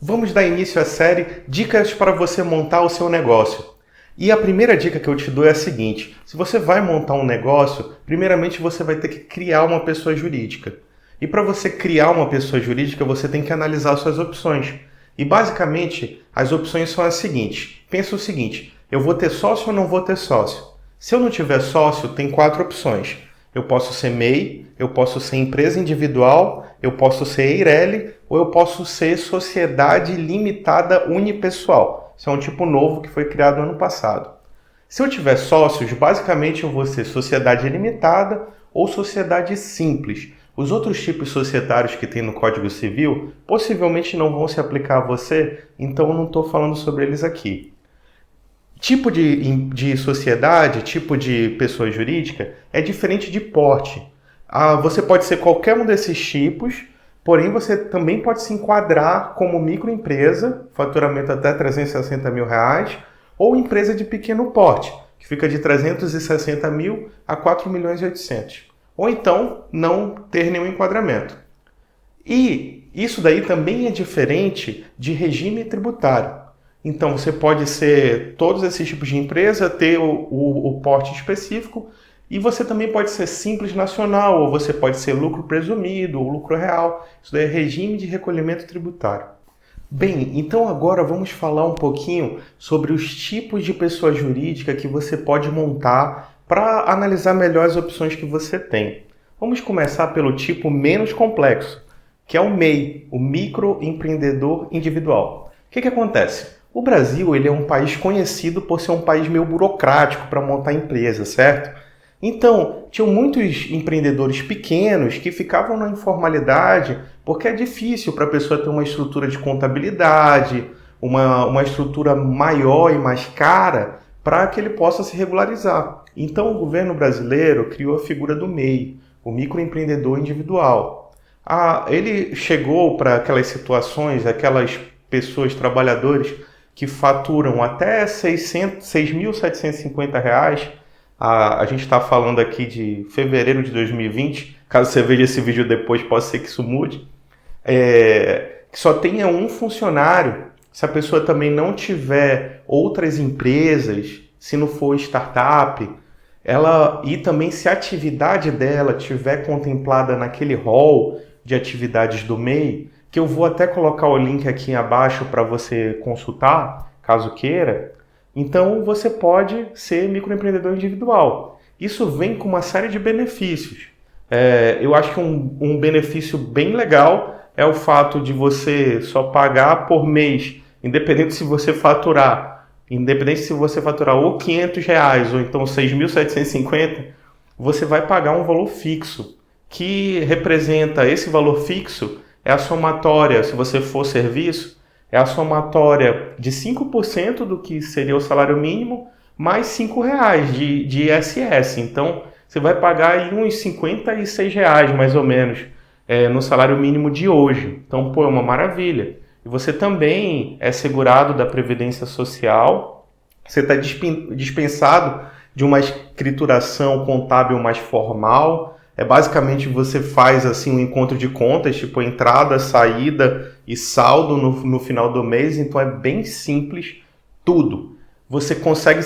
Vamos dar início à série Dicas para você montar o seu negócio. E a primeira dica que eu te dou é a seguinte: se você vai montar um negócio, primeiramente você vai ter que criar uma pessoa jurídica. E para você criar uma pessoa jurídica, você tem que analisar suas opções. E basicamente, as opções são as seguintes. Pensa o seguinte: eu vou ter sócio ou não vou ter sócio? Se eu não tiver sócio, tem 4 opções. Eu posso ser MEI, eu posso ser empresa individual, eu posso ser EIRELI ou eu posso ser sociedade limitada unipessoal. Isso é um tipo novo que foi criado no ano passado. Se eu tiver sócios, basicamente eu vou ser sociedade limitada ou sociedade simples. Os outros tipos societários que tem no Código Civil possivelmente não vão se aplicar a você, então eu não estou falando sobre eles aqui. Tipo de sociedade, tipo de pessoa jurídica é diferente de porte. Você pode ser qualquer um desses tipos, porém você também pode se enquadrar como microempresa, faturamento até R$360 mil, ou empresa de pequeno porte, que fica de 360 mil a 4.800.000. Ou então não ter nenhum enquadramento. E isso daí também é diferente de regime tributário. Então você pode ser todos esses tipos de empresa, ter o porte específico, e você também pode ser simples nacional, ou você pode ser lucro presumido, ou lucro real. Isso daí é regime de recolhimento tributário. Bem, então agora vamos falar um pouquinho sobre os tipos de pessoa jurídica que você pode montar para analisar melhor as opções que você tem. Vamos começar pelo tipo menos complexo, que é o MEI, o microempreendedor individual. O que acontece? O Brasil ele é um país conhecido por ser um país meio burocrático para montar empresa, certo? Então, tinham muitos empreendedores pequenos que ficavam na informalidade porque é difícil para a pessoa ter uma estrutura de contabilidade, uma estrutura maior e mais cara para que ele possa se regularizar. Então, o governo brasileiro criou a figura do MEI, o microempreendedor individual. Ele chegou para aquelas situações, aquelas pessoas, trabalhadores, que faturam até R$6.750. A gente está falando aqui de fevereiro de 2020. Caso você veja esse vídeo depois, pode ser que isso mude. Que só tenha um funcionário. Se a pessoa também não tiver outras empresas, se não for startup, e também se a atividade dela tiver contemplada naquele rol de atividades do MEI, que eu vou até colocar o link aqui abaixo para você consultar, caso queira. Então você pode ser microempreendedor individual. Isso vem com uma série de benefícios. Eu acho que um benefício bem legal é o fato de você só pagar por mês, independente se você faturar ou R$500 ou então 6.750, você vai pagar um valor fixo, que representa esse valor fixo. É a somatória, se você for serviço, é a somatória de 5% do que seria o salário mínimo, mais R$5 de ISS. Então, você vai pagar aí uns R$56, mais ou menos, no salário mínimo de hoje. Então, é uma maravilha. E você também é segurado da Previdência Social. Você está dispensado de uma escrituração contábil mais formal. Basicamente você faz assim um encontro de contas, tipo entrada, saída e saldo no final do mês, então é bem simples tudo. Você consegue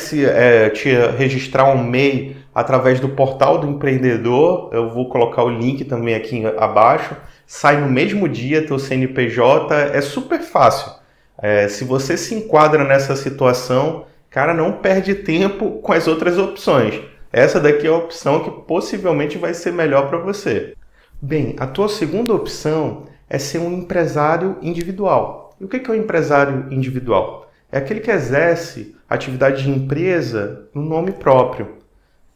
te registrar um MEI através do portal do empreendedor, eu vou colocar o link também aqui abaixo, sai no mesmo dia teu CNPJ, é super fácil. Se você se enquadra nessa situação, cara, não perde tempo com as outras opções. Essa daqui é a opção que possivelmente vai ser melhor para você. Bem, a tua segunda opção é ser um empresário individual. E o que é um empresário individual? É aquele que exerce atividade de empresa no nome próprio.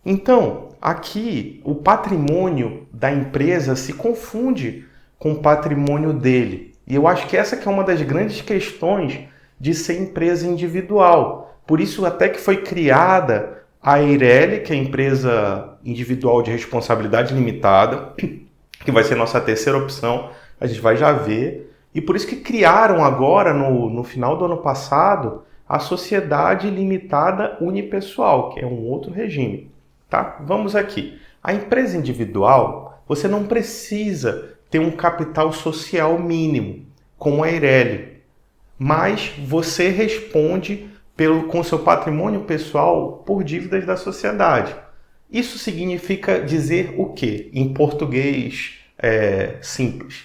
Então, aqui o patrimônio da empresa se confunde com o patrimônio dele. E eu acho que essa que é uma das grandes questões de ser empresa individual. Por isso até que foi criada a EIRELI, que é a empresa individual de responsabilidade limitada, que vai ser nossa terceira opção, a gente vai já ver. E por isso que criaram agora, no final do ano passado, a Sociedade Limitada Unipessoal, que é um outro regime. Tá? Vamos aqui. A empresa individual, você não precisa ter um capital social mínimo, como a EIRELI. mas você responde com seu patrimônio pessoal por dívidas da sociedade. Isso significa dizer o quê? Em português simples.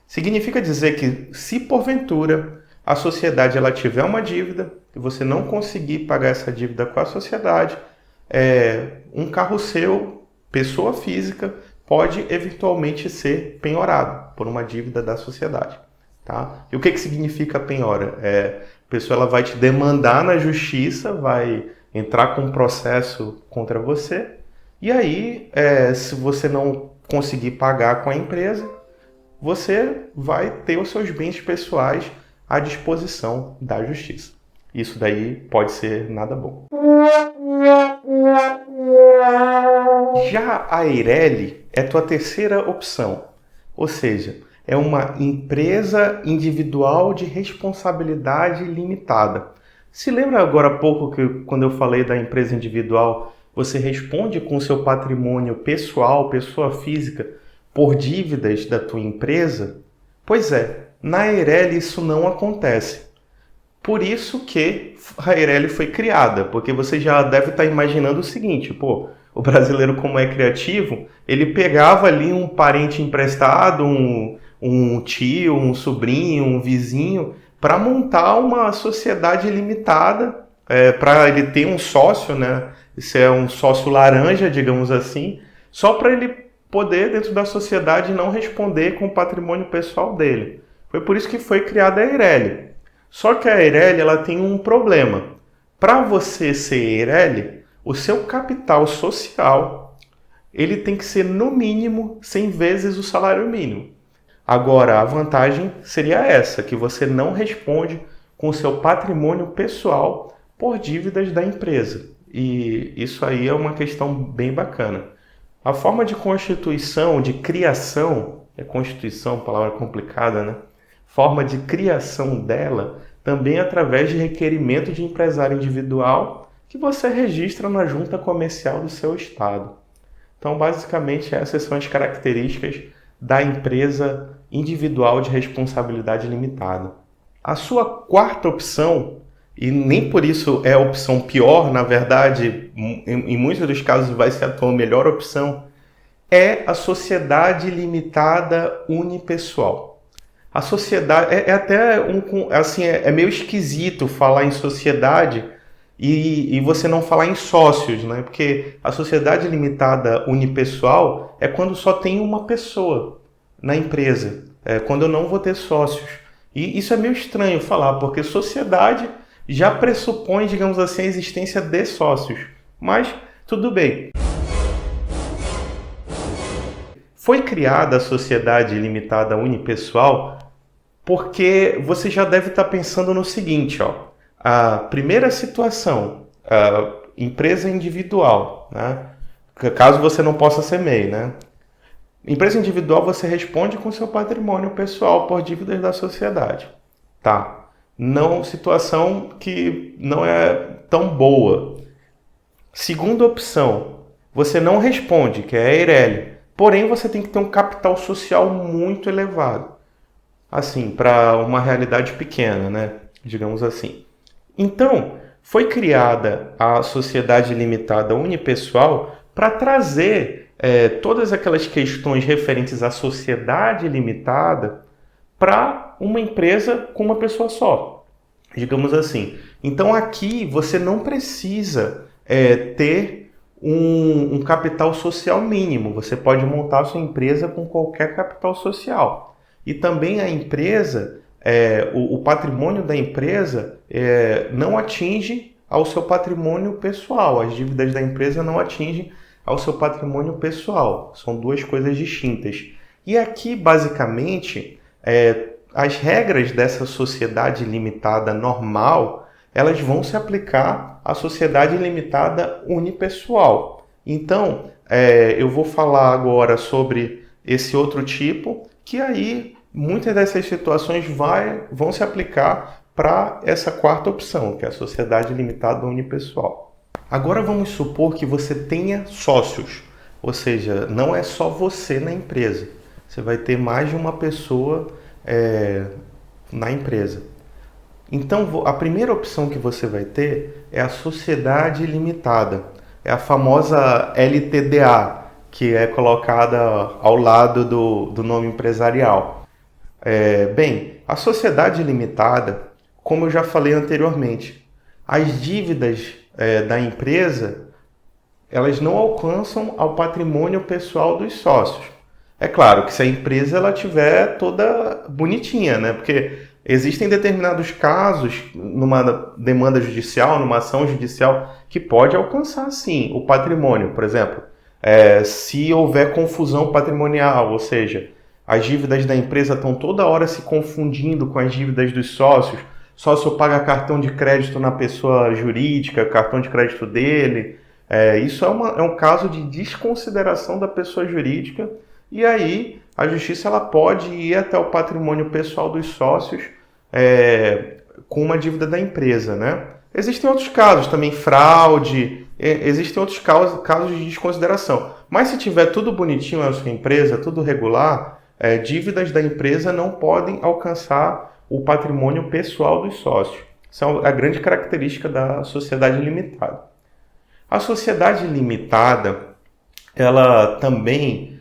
Significa dizer que se porventura a sociedade ela tiver uma dívida e você não conseguir pagar essa dívida com a sociedade, um carro seu, pessoa física, pode eventualmente ser penhorado por uma dívida da sociedade. Tá? E o que significa penhora? A pessoa ela vai te demandar na justiça, vai entrar com um processo contra você, e aí, se você não conseguir pagar com a empresa, você vai ter os seus bens pessoais à disposição da justiça. Isso daí pode ser nada bom. Já a Eireli é tua terceira opção, ou seja, é uma empresa individual de responsabilidade limitada. Se lembra agora há pouco que quando eu falei da empresa individual, você responde com o seu patrimônio pessoal, pessoa física, por dívidas da tua empresa? Pois é, na Eireli isso não acontece. Por isso que a Eireli foi criada, porque você já deve estar imaginando o seguinte, o brasileiro como é criativo, ele pegava ali um parente emprestado, um tio, um sobrinho, um vizinho, para montar uma sociedade limitada, para ele ter um sócio, né? Isso é um sócio laranja, digamos assim, só para ele poder, dentro da sociedade, não responder com o patrimônio pessoal dele. Foi por isso que foi criada a Eireli. Só que a Eireli ela tem um problema. Para você ser Eireli, o seu capital social ele tem que ser, no mínimo, 100 vezes o salário mínimo. Agora, a vantagem seria essa, que você não responde com o seu patrimônio pessoal por dívidas da empresa. E isso aí é uma questão bem bacana. A forma de constituição, de criação, constituição, palavra complicada, né? Forma de criação dela também através de requerimento de empresário individual que você registra na junta comercial do seu estado. Então, basicamente, essas são as características da empresa individual de responsabilidade limitada. A sua quarta opção, e nem por isso é a opção pior, na verdade, em muitos dos casos vai ser a tua melhor opção, é a sociedade limitada unipessoal. A sociedade é meio esquisito falar em sociedade e você não falar em sócios, né? Porque a sociedade limitada unipessoal é quando só tem uma pessoa na empresa, quando eu não vou ter sócios. E isso é meio estranho falar, porque sociedade já pressupõe, digamos assim, a existência de sócios. Mas tudo bem. Foi criada a sociedade limitada unipessoal porque você já deve estar pensando no seguinte, a primeira situação, a empresa individual, né? Caso você não possa ser MEI, né? Empresa individual você responde com seu patrimônio pessoal por dívidas da sociedade. Tá. Não, situação que não é tão boa. Segunda opção, você não responde, que é a Eireli. Porém, você tem que ter um capital social muito elevado. Assim, para uma realidade pequena, né? Digamos assim. Então, foi criada a Sociedade Limitada Unipessoal para trazer todas aquelas questões referentes à sociedade limitada para uma empresa com uma pessoa só, digamos assim. Então, aqui você não precisa ter um capital social mínimo. Você pode montar a sua empresa com qualquer capital social. E também a empresa, o patrimônio da empresa não atinge ao seu patrimônio pessoal. As dívidas da empresa não atingem ao seu patrimônio pessoal. São duas coisas distintas. E aqui, basicamente, as regras dessa sociedade limitada normal, elas vão se aplicar à sociedade limitada unipessoal. Então, eu vou falar agora sobre esse outro tipo, que aí muitas dessas situações vão se aplicar para essa quarta opção, que é a sociedade limitada unipessoal. Agora vamos supor que você tenha sócios, ou seja, não é só você na empresa, você vai ter mais de uma pessoa na empresa. Então, a primeira opção que você vai ter é a sociedade limitada. É a famosa LTDA, que é colocada ao lado do nome empresarial. Bem, a sociedade limitada, como eu já falei anteriormente, as dívidas da empresa, elas não alcançam ao patrimônio pessoal dos sócios. É claro que se a empresa ela tiver toda bonitinha, né? Porque existem determinados casos, numa demanda judicial, numa ação judicial, que pode alcançar sim o patrimônio. Por exemplo, se houver confusão patrimonial, ou seja, as dívidas da empresa estão toda hora se confundindo com as dívidas dos sócios. Sócio paga cartão de crédito na pessoa jurídica, cartão de crédito dele. Isso é um caso de desconsideração da pessoa jurídica, e aí a justiça ela pode ir até o patrimônio pessoal dos sócios com uma dívida da empresa, né? Existem outros casos também, fraude, existem outros casos de desconsideração. Mas se tiver tudo bonitinho na sua empresa, tudo regular, dívidas da empresa não podem alcançar o patrimônio pessoal dos sócios. Isso é a grande característica da sociedade limitada. A sociedade limitada, ela também,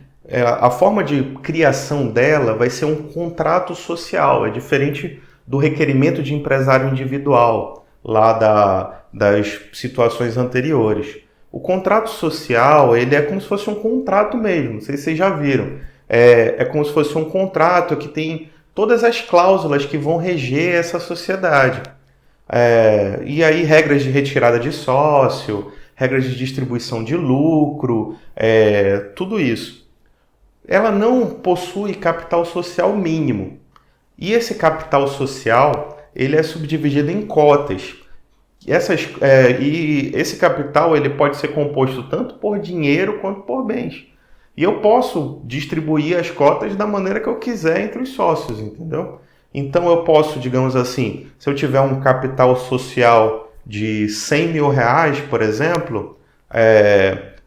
a forma de criação dela vai ser um contrato social, é diferente do requerimento de empresário individual, lá das situações anteriores. O contrato social, ele é como se fosse um contrato mesmo, não sei se vocês já viram. É como se fosse um contrato que tem todas as cláusulas que vão reger essa sociedade. E aí regras de retirada de sócio, regras de distribuição de lucro, tudo isso. Ela não possui capital social mínimo. E esse capital social, ele é subdividido em cotas. E esse capital ele pode ser composto tanto por dinheiro quanto por bens. E eu posso distribuir as cotas da maneira que eu quiser entre os sócios, entendeu? Então eu posso, digamos assim, se eu tiver um capital social de 100 mil reais, por exemplo,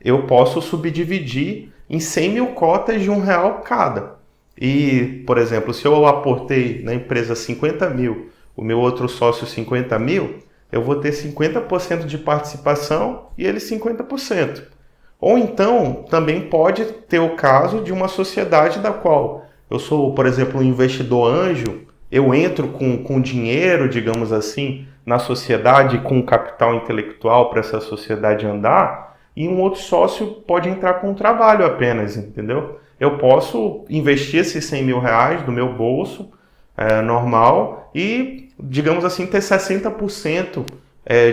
eu posso subdividir em 100 mil cotas de R$ 1 cada. E, por exemplo, se eu aportei na empresa 50 mil, o meu outro sócio 50 mil, eu vou ter 50% de participação e ele 50%. Ou então, também pode ter o caso de uma sociedade da qual eu sou, por exemplo, um investidor anjo, eu entro com dinheiro, digamos assim, na sociedade, com capital intelectual para essa sociedade andar, e um outro sócio pode entrar com trabalho apenas, entendeu? Eu posso investir esses 100 mil reais do meu bolso normal e, digamos assim, ter 60%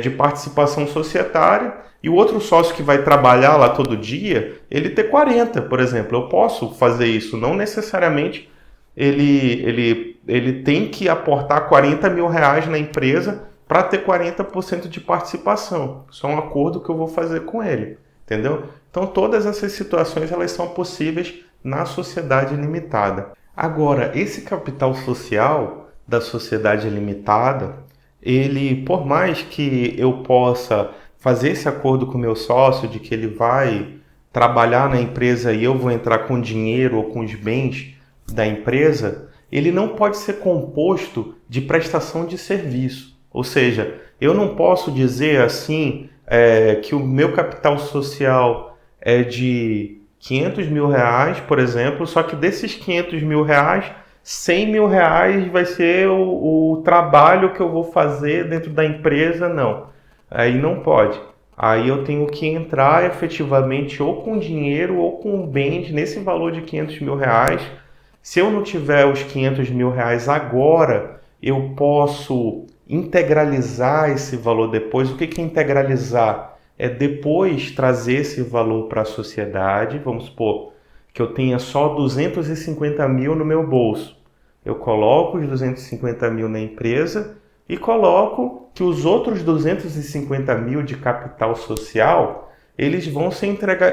de participação societária, e o outro sócio que vai trabalhar lá todo dia, ele ter 40%, por exemplo. Eu posso fazer isso, não necessariamente ele tem que aportar 40 mil reais na empresa para ter 40% de participação. Isso é um acordo que eu vou fazer com ele, entendeu? Então todas essas situações elas são possíveis na sociedade limitada. Agora, esse capital social da sociedade limitada, ele, por mais que eu possa fazer esse acordo com o meu sócio de que ele vai trabalhar na empresa e eu vou entrar com dinheiro ou com os bens da empresa, ele não pode ser composto de prestação de serviço. Ou seja, eu não posso dizer assim que o meu capital social é de 500 mil reais, por exemplo, só que desses 500 mil reais, 100 mil reais vai ser o trabalho que eu vou fazer dentro da empresa, não. Aí não pode. Aí eu tenho que entrar efetivamente ou com dinheiro ou com bens nesse valor de 500 mil reais. Se eu não tiver os 500 mil reais agora, eu posso integralizar esse valor depois. O que é integralizar? É depois trazer esse valor para a sociedade. Vamos supor que eu tenha só 250 mil no meu bolso. Eu coloco os 250 mil na empresa e coloco que os outros 250 mil de capital social, eles vão ser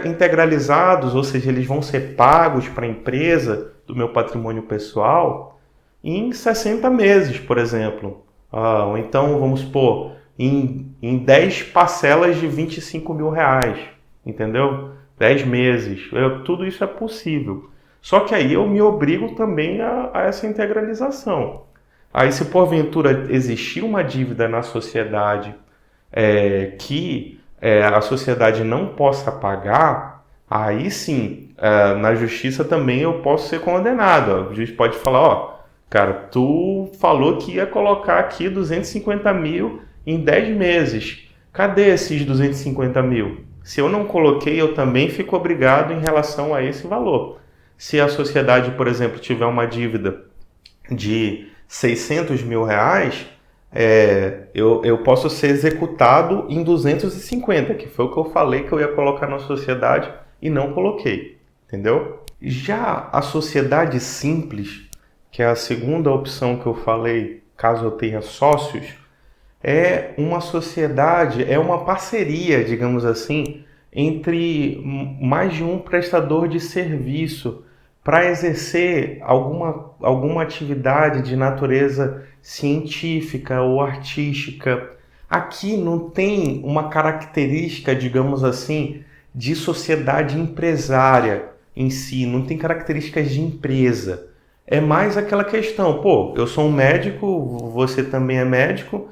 integralizados, ou seja, eles vão ser pagos para a empresa do meu patrimônio pessoal em 60 meses, por exemplo. Ou então, vamos supor, em 10 parcelas de 25 mil reais, entendeu? 10 meses, tudo isso é possível. Só que aí eu me obrigo também a essa integralização. Aí, se porventura existir uma dívida na sociedade que a sociedade não possa pagar, aí sim, na justiça também eu posso ser condenado. O juiz pode falar, ó, cara, tu falou que ia colocar aqui 250 mil em 10 meses. Cadê esses 250 mil? Se eu não coloquei, eu também fico obrigado em relação a esse valor. Se a sociedade, por exemplo, tiver uma dívida de 600 mil reais, eu posso ser executado em 250, que foi o que eu falei que eu ia colocar na sociedade e não coloquei, entendeu? Já a sociedade simples, que é a segunda opção que eu falei, caso eu tenha sócios, é uma sociedade, é uma parceria, digamos assim, entre mais de um prestador de serviço para exercer alguma atividade de natureza científica ou artística. Aqui não tem uma característica, digamos assim, de sociedade empresária em si, não tem características de empresa. É mais aquela questão, pô, eu sou um médico, você também é médico,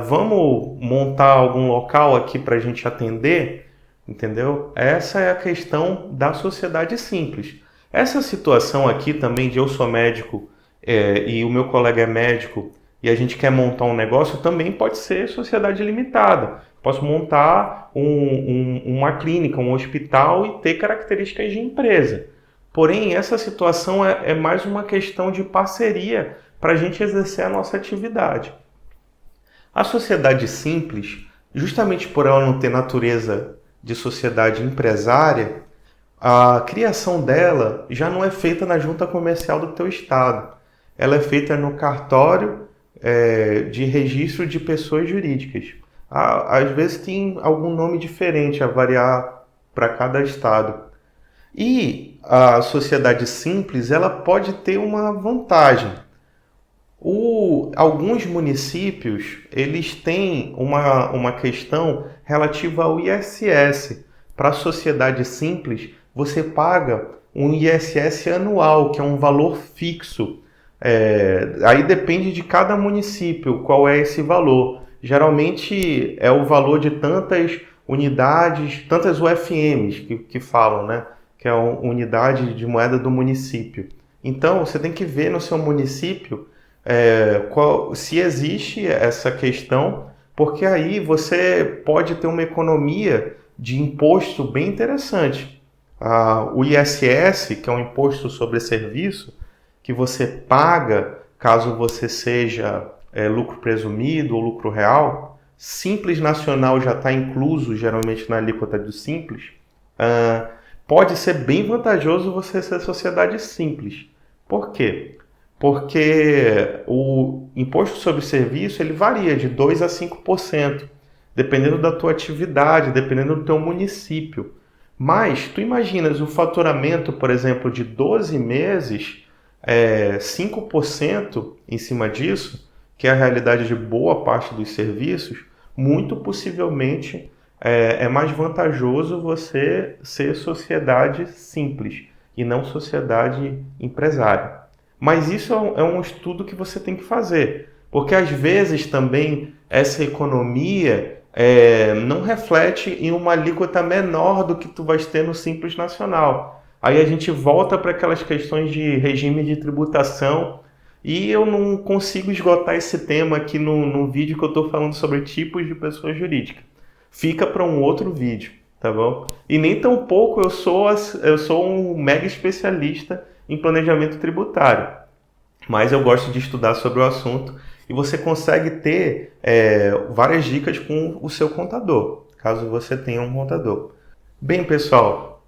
vamos montar algum local aqui para a gente atender, entendeu? Essa é a questão da sociedade simples. Essa situação aqui também de eu sou médico e o meu colega é médico e a gente quer montar um negócio, também pode ser sociedade limitada. Posso montar uma clínica, um hospital e ter características de empresa. Porém, essa situação é mais uma questão de parceria para a gente exercer a nossa atividade. A sociedade simples, justamente por ela não ter natureza de sociedade empresária, a criação dela já não é feita na junta comercial do teu estado. Ela é feita no cartório de registro de pessoas jurídicas. Às vezes tem algum nome diferente a variar para cada estado. E a sociedade simples, ela pode ter uma vantagem. Alguns municípios, eles têm uma questão relativa ao ISS. Para a sociedade simples, você paga um ISS anual, que é um valor fixo. Aí depende de cada município qual é esse valor. Geralmente é o valor de tantas unidades, tantas UFMs que falam, né? Que é a unidade de moeda do município. Então, você tem que ver no seu município se existe essa questão, porque aí você pode ter uma economia de imposto bem interessante. O ISS, que é um imposto sobre serviço, que você paga caso você seja lucro presumido ou lucro real, Simples Nacional já está incluso geralmente na alíquota do Simples, pode ser bem vantajoso você ser sociedade simples. Por quê? Porque o imposto sobre serviço ele varia de 2% a 5%, dependendo da tua atividade, dependendo do teu município. Mas tu imaginas o faturamento, por exemplo, de 12 meses, 5% em cima disso, que é a realidade de boa parte dos serviços, muito possivelmente é mais vantajoso você ser sociedade simples e não sociedade empresária. Mas isso é um estudo que você tem que fazer, porque às vezes também essa economia não reflete em uma alíquota menor do que tu vais ter no Simples Nacional. Aí a gente volta para aquelas questões de regime de tributação e eu não consigo esgotar esse tema aqui no vídeo que eu estou falando sobre tipos de pessoa jurídica. Fica para um outro vídeo, tá bom? E nem tão pouco eu sou um mega especialista em planejamento tributário, mas eu gosto de estudar sobre o assunto e você consegue ter várias dicas com o seu contador, caso você tenha um contador. Bem, pessoal,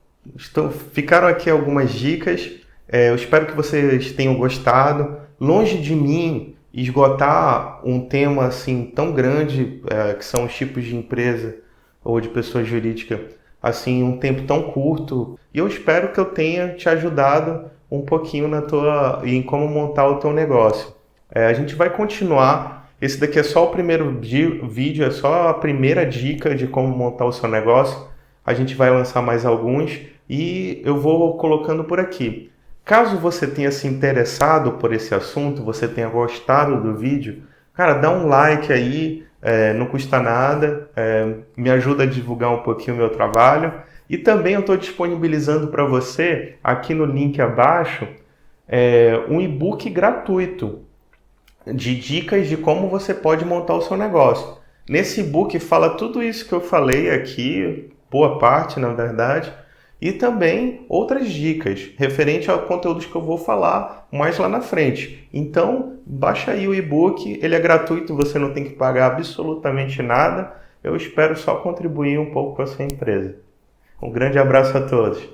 ficaram aqui algumas dicas, eu espero que vocês tenham gostado. Longe de mim esgotar um tema assim tão grande, que são os tipos de empresa ou de pessoa jurídica, assim, um tempo tão curto. E eu espero que eu tenha te ajudado um pouquinho em como montar o teu negócio. A gente vai continuar. Esse daqui é só o primeiro vídeo, é só a primeira dica de como montar o seu negócio. A gente vai lançar mais alguns e eu vou colocando por aqui. Caso você tenha se interessado por esse assunto, você tenha gostado do vídeo, cara, dá um like aí, não custa nada, me ajuda a divulgar um pouquinho o meu trabalho. E também eu estou disponibilizando para você, aqui no link abaixo, um e-book gratuito de dicas de como você pode montar o seu negócio. Nesse e-book fala tudo isso que eu falei aqui, boa parte, na verdade, e também outras dicas referente a conteúdos que eu vou falar mais lá na frente. Então, baixa aí o e-book, ele é gratuito, você não tem que pagar absolutamente nada. Eu espero só contribuir um pouco com a sua empresa. Um grande abraço a todos.